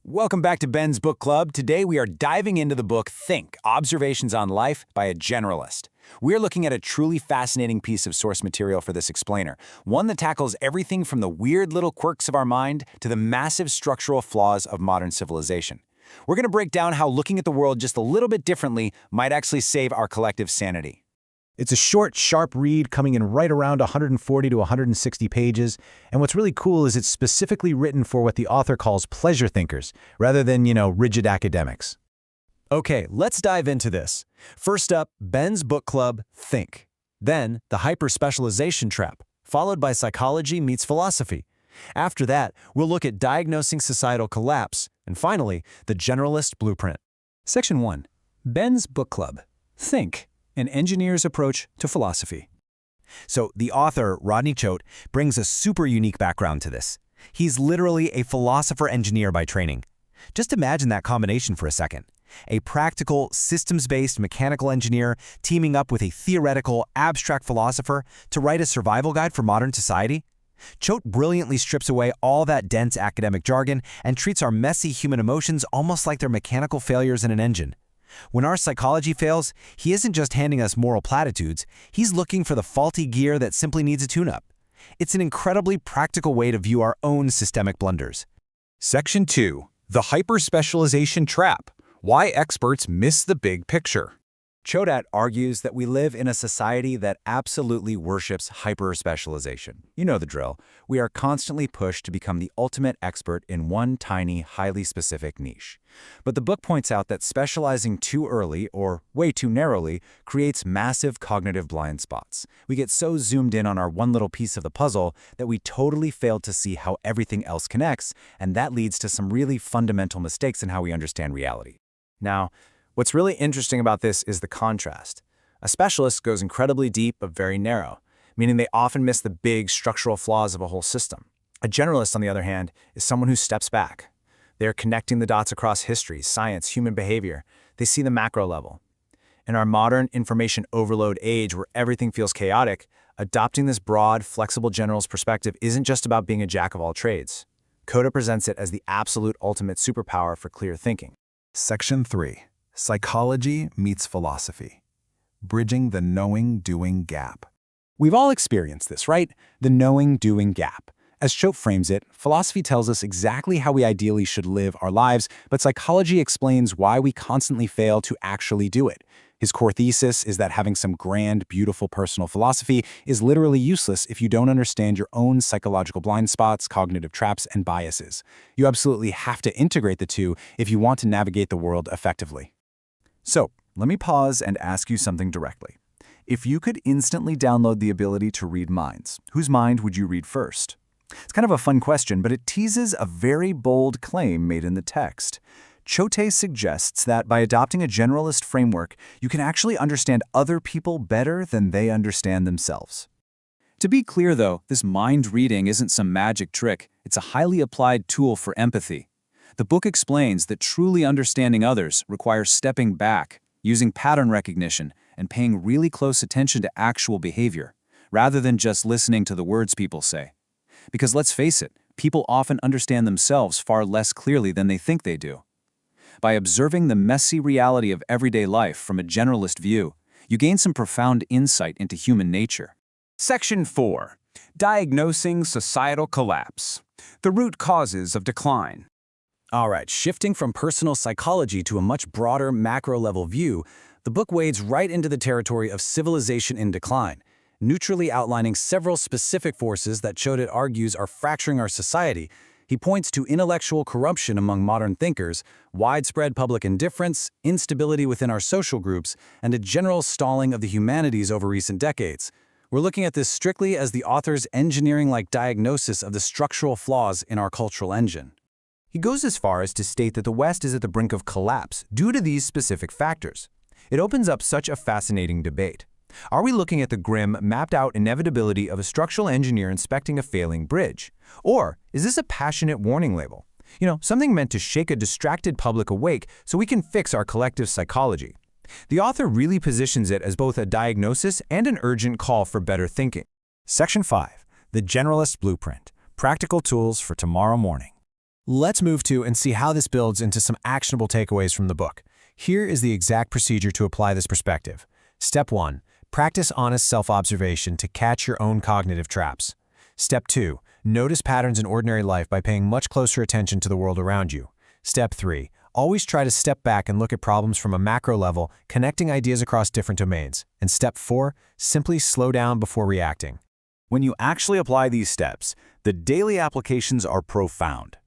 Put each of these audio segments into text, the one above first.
Welcome back to Ben's Book Club. Today we are diving into the book Think, Observations on Life by a Generalist. We're looking at a truly fascinating piece of source material for this explainer, one that tackles everything from the weird little quirks of our mind to the massive structural flaws of modern civilization. We're going to break down how looking at the world just a little bit differently might actually save our collective sanity. It's a short, sharp read coming in right around 140 to 160 pages, and what's really cool is it's specifically written for what the author calls pleasure thinkers, rather than, rigid academics. Okay, let's dive into this. First up, Ben's Book Club, Think. Then, the hyper-specialization trap, followed by psychology meets philosophy. After that, we'll look at diagnosing societal collapse, and finally, the Generalist blueprint. Section 1. Ben's Book Club, Think. An engineer's approach to philosophy. So the author, Rodney Choate, brings a super unique background to this. He's literally a philosopher-engineer by training. Just imagine that combination for a second. A practical, systems-based mechanical engineer teaming up with a theoretical, abstract philosopher to write a survival guide for modern society. Choate brilliantly strips away all that dense academic jargon and treats our messy human emotions almost like they're mechanical failures in an engine. When our psychology fails, he isn't just handing us moral platitudes, he's looking for the faulty gear that simply needs a tune-up. It's an incredibly practical way to view our own systemic blunders. Section 2. The Hyper-Specialization Trap. Why Experts Miss the Big Picture. Choate argues that we live in a society that absolutely worships hyper-specialization. You know the drill. We are constantly pushed to become the ultimate expert in one tiny, highly specific niche. But the book points out that specializing too early, or way too narrowly, creates massive cognitive blind spots. We get so zoomed in on our one little piece of the puzzle that we totally fail to see how everything else connects, and that leads to some really fundamental mistakes in how we understand reality. Now, what's really interesting about this is the contrast. A specialist goes incredibly deep but very narrow, meaning they often miss the big structural flaws of a whole system. A generalist, on the other hand, is someone who steps back. They're connecting the dots across history, science, human behavior. They see the macro level. In our modern information overload age where everything feels chaotic, adopting this broad, flexible generalist perspective isn't just about being a jack of all trades. Choate presents it as the absolute ultimate superpower for clear thinking. Section 3. Psychology meets philosophy. Bridging the knowing-doing gap. We've all experienced this, right? The knowing-doing gap. As Choate frames it, philosophy tells us exactly how we ideally should live our lives, but psychology explains why we constantly fail to actually do it. His core thesis is that having some grand, beautiful personal philosophy is literally useless if you don't understand your own psychological blind spots, cognitive traps, and biases. You absolutely have to integrate the two if you want to navigate the world effectively. So, let me pause and ask you something directly. If you could instantly download the ability to read minds, whose mind would you read first? It's kind of a fun question, but it teases a very bold claim made in the text. Choate suggests that by adopting a generalist framework, you can actually understand other people better than they understand themselves. To be clear, though, this mind reading isn't some magic trick. It's a highly applied tool for empathy. The book explains that truly understanding others requires stepping back, using pattern recognition, and paying really close attention to actual behavior, rather than just listening to the words people say. Because let's face it, people often understand themselves far less clearly than they think they do. By observing the messy reality of everyday life from a generalist view, you gain some profound insight into human nature. Section 4. Diagnosing Societal Collapse. The Root Causes of Decline. All right, shifting from personal psychology to a much broader macro-level view, the book wades right into the territory of civilization in decline, neutrally outlining several specific forces that Choate argues are fracturing our society. He points to intellectual corruption among modern thinkers, widespread public indifference, instability within our social groups, and a general stalling of the humanities over recent decades. We're looking at this strictly as the author's engineering-like diagnosis of the structural flaws in our cultural engine. He goes as far as to state that the West is at the brink of collapse due to these specific factors. It opens up such a fascinating debate. Are we looking at the grim, mapped-out inevitability of a structural engineer inspecting a failing bridge? Or is this a passionate warning label? Something meant to shake a distracted public awake so we can fix our collective psychology. The author really positions it as both a diagnosis and an urgent call for better thinking. Section 5. The Generalist Blueprint. Practical Tools for Tomorrow Morning. Let's move to and see how this builds into some actionable takeaways from the book. Here is the exact procedure to apply this perspective. Step 1. Practice honest self-observation to catch your own cognitive traps. Step 2. Notice patterns in ordinary life by paying much closer attention to the world around you. Step 3. Always try to step back and look at problems from a macro level, connecting ideas across different domains. And Step 4. Simply slow down before reacting. When you actually apply these steps, the daily applications are profound.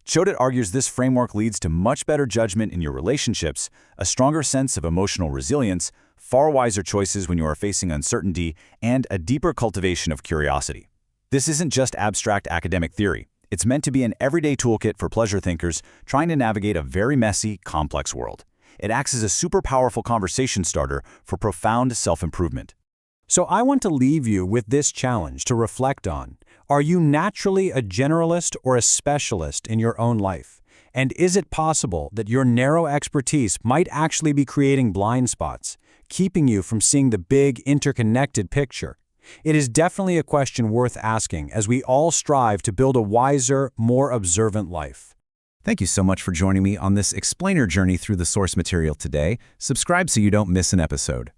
Choate argues this framework leads to much better judgment in your relationships, a stronger sense of emotional resilience, far wiser choices when you are facing uncertainty, and a deeper cultivation of curiosity. This isn't just abstract academic theory. It's meant to be an everyday toolkit for pleasure thinkers trying to navigate a very messy, complex world. It acts as a super powerful conversation starter for profound self-improvement. So I want to leave you with this challenge to reflect on. Are you naturally a generalist or a specialist in your own life? And is it possible that your narrow expertise might actually be creating blind spots, keeping you from seeing the big, interconnected picture? It is definitely a question worth asking as we all strive to build a wiser, more observant life. Thank you so much for joining me on this explainer journey through the source material today. Subscribe so you don't miss an episode.